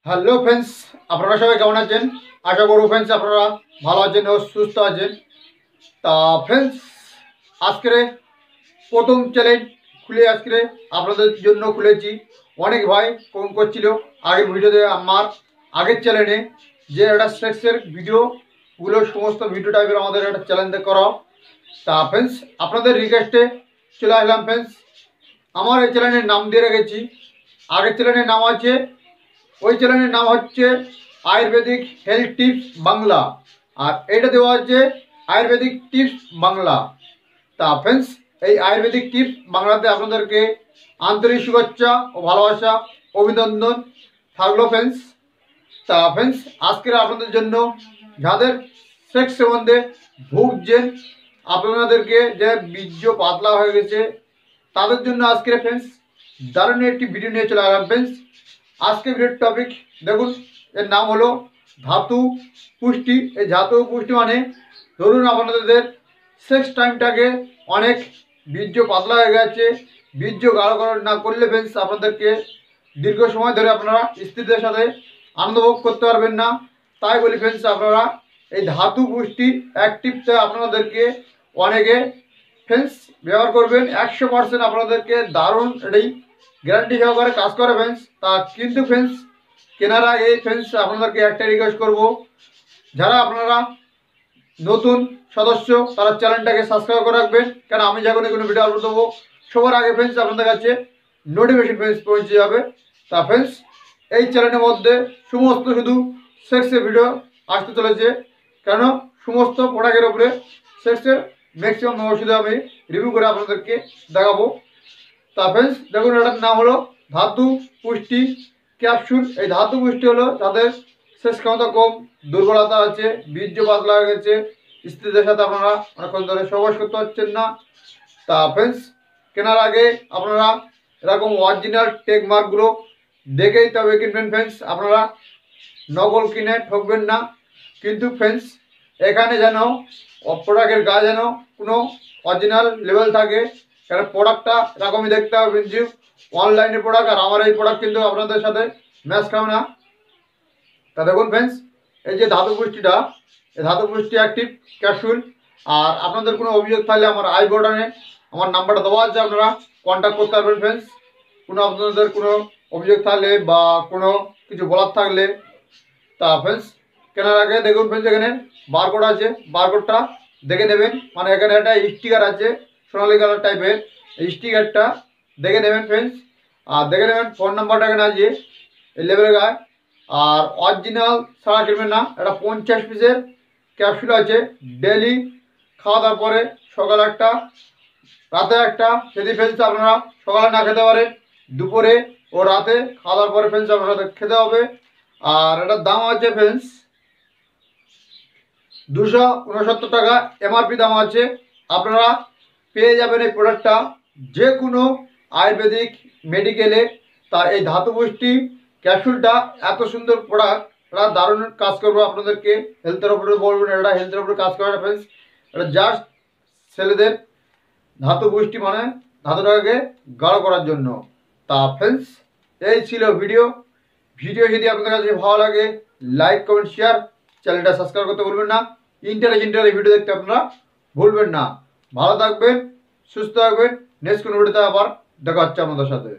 Hello friends, আপনারা সবাই কেমন আছেন? আশা করব ফ্রেন্ডস আপনারা ভালো আছেন ও সুস্থ আছেন। তা ফ্রেন্ডস, আজকে প্রথম চ্যালেঞ্জ খুলে আজকে আপনাদের জন্য খুলেছি। অনেক ভাই ফোন করছিল আগের ভিডিওতে, আমার আগের চ্যানেলে যে একটা সেক্সের ভিডিওগুলো সমস্ত ভিডিও টাইপের আমাদের একটা চ্যালেঞ্জ করা। তা ফ্রেন্ডস, আপনাদের রিকোয়েস্টে চলে আসলাম ফ্রেন্ডস। আমার এই চ্যানেলের নাম দিয়ে রেখেছি, আগের চ্যানেলের নাম আছে, ওই চ্যানেলের নাম হচ্ছে আয়ুর্বেদিক হেলথ টিপস বাংলা, আর এটা দেওয়া হচ্ছে আয়ুর্বেদিক টিপস বাংলা। তা ফ্রেন্ডস, এই আয়ুর্বেদিক টিপস বাংলাতে আপনাদেরকে আন্তরিক শুভেচ্ছা ও ভালোবাসা, অভিনন্দন থাকলো ফ্রেন্ডস। তা ফ্রেন্ডস, আজকের আপনাদের জন্য যাদের সেক্স সম্বন্ধে ভুগছেন, আপনাদেরকে যে বীর্য পাতলা হয়ে গেছে, তাদের জন্য আজকের ফ্রেন্ডস দারুণ একটি ভিডিও নিয়ে চলে আসলাম ফ্রেন্ডস। আজকে ভিডিওর টপিক দেখুন, এর নাম হলো ধাতু পুষ্টি। এই ধাতু পুষ্টি মানে ধরুন আপনাদের সেক্স টাইমটাকে অনেক বীর্য পাতলা হয়ে গেছে, বীর্য গাঢ় না করলে ফ্রেন্ডস আপনাদেরকে দীর্ঘ সময় ধরে আপনারা স্ত্রীদের সাথে আনন্দ ভোগ করতে পারবেন না। তাই বলি ফ্রেন্ডস, আপনারা এই ধাতু পুষ্টি অ্যাক্টিভটা আপনাদেরকে অনেকে ফ্রেন্ডস ব্যবহার করবেন। 100% আপনাদেরকে দারুণ এটাই গ্যারান্টি সহকারে কাজ করে ফ্রেন্ডস। তা কিন্তু ফ্রেন্ডস, কেনার আগে ফ্রেন্ডস আপনাদেরকে একটা রিকোয়েস্ট করব, যারা আপনারা নতুন সদস্য তারা চ্যানেলটাকে সাবস্ক্রাইব করে রাখবেন, কেন আমি যখন কোনো ভিডিও আপলোড দেবো সবার আগে ফ্রেন্ডস আপনাদের কাছে নোটিফিকেশন ফ্রেন্ডস পৌঁছে যাবে। তা ফ্রেন্ডস, এই চ্যানেলের মধ্যে সমস্ত শুধু সেক্সের ভিডিও আসতে চলেছে, কেন সমস্ত প্রোডাক্টের উপরে সেক্সের ম্যাক্সিমাম ওষুধ আমি রিভিউ করে আপনাদেরকে দেখাবো। তা ফ্রেন্ডস দেখুন, এটার নাম হলো ধাতু পুষ্টি ক্যাপসুল। এই ধাতু পুষ্টি হলো যাদের সেক্স ক্ষমতা কম, দুর্বলতা আছে, বীর্য পাতলা হয়ে গেছে, স্ত্রীদের সাথে আপনারা অনেকক্ষণ ধরে সহবাস করতে পারছেন না। তা ফ্রেন্ডস, কেনার আগে আপনারা এরকম অরিজিনাল টেক মার্কগুলো দেখেই তবে কিনবেন ফ্রেন্ডস। আপনারা নকল কিনে ঠকবেন না। কিন্তু ফ্রেন্ডস, এখানে যেন প্রোডাক্টের গায়ে যেন কোনো অরিজিনাল লেভেল থাকে, কারণ প্রোডাক্টটা এরকমই দেখতে হবে। কিন্তু অনলাইনের প্রোডাক্ট আর আমার এই প্রোডাক্ট কিন্তু আপনাদের সাথে ম্যাচ খাবে না। তা দেখুন ফ্রেন্ডস, এই যে ধাতু পুষ্টিটা, এই ধাতু পুষ্টি অ্যাক্টিভ ক্যাপসুল। আর আপনাদের কোনো অভিযোগ থাকলে আমার আই বাটনে আমার নাম্বারটা দেওয়া আছে, আপনারা কন্ট্যাক্ট করতে পারবেন ফ্রেন্ডস। কোনো আপনাদের কোনো অভিযোগ থাকলে বা কোনো কিছু বলার থাকলে। তা ফ্রেন্ডস, কেনার আগে দেখুন ফ্রেন্ডস, এখানে বারকোড আছে, বারকোডটা দেখে নেবেন। মানে এখানে একটা স্টিকার আছে সোনালি কালার টাইপের, এই স্টিকারটা দেখে নেবেন ফ্রেন্ডস। আর দেখে নেবেন ফোন নাম্বারটা এখানে আছে এই লেবেলের গায়ে। আর অরিজিনাল ছাড়া কিনবেন না। এটা 50 পিসের ক্যাপসুল আছে। ডেলি খাওয়া দাওয়ার পরে সকালে একটা, রাতে একটা, যদি ফ্রেন্ডস আপনারা সকালে না খেতে পারেন দুপুরে ও রাতে খাওয়া দাওয়ার পরে ফ্রেন্ডস আপনারা খেতে হবে। আর এটার দাম আছে ফ্রেন্ডস 269 টাকা এমআরপি দাম আছে। আপনারা পেয়ে যাবেন এই প্রোডাক্টটা যে কোনো আয়ুর্বেদিক মেডিকেলে। তা এই ধাতু পুষ্টি ক্যাপসুলটা এত সুন্দর প্রোডাক্ট, এটা দারুণ কাজ করবে আপনাদেরকে হেলথের উপরে। বলবেন এটা হেলথের উপরে কাজ করে না ফ্রেন্ডস, এটা জাস্ট ছেলেদের ধাতু পুষ্টি মানে ধাতুটাকে গাঢ় করার জন্য। তা ফ্রেন্ডস, এই ছিল ভিডিও। যদি আপনাদের কাছে ভালো লাগে লাইক কমেন্ট শেয়ার, চ্যানেলটা সাবস্ক্রাইব করতে ভুলবেন না। ইন্টারেস্টিং ভিডিও দেখতে আপনারা ভুলবেন না। ভালো থাকবেন, সুস্থ থাকবেন। নেক্সট কোনো ভিডিওতে আবার দেখা হচ্ছে আপনাদের সাথে।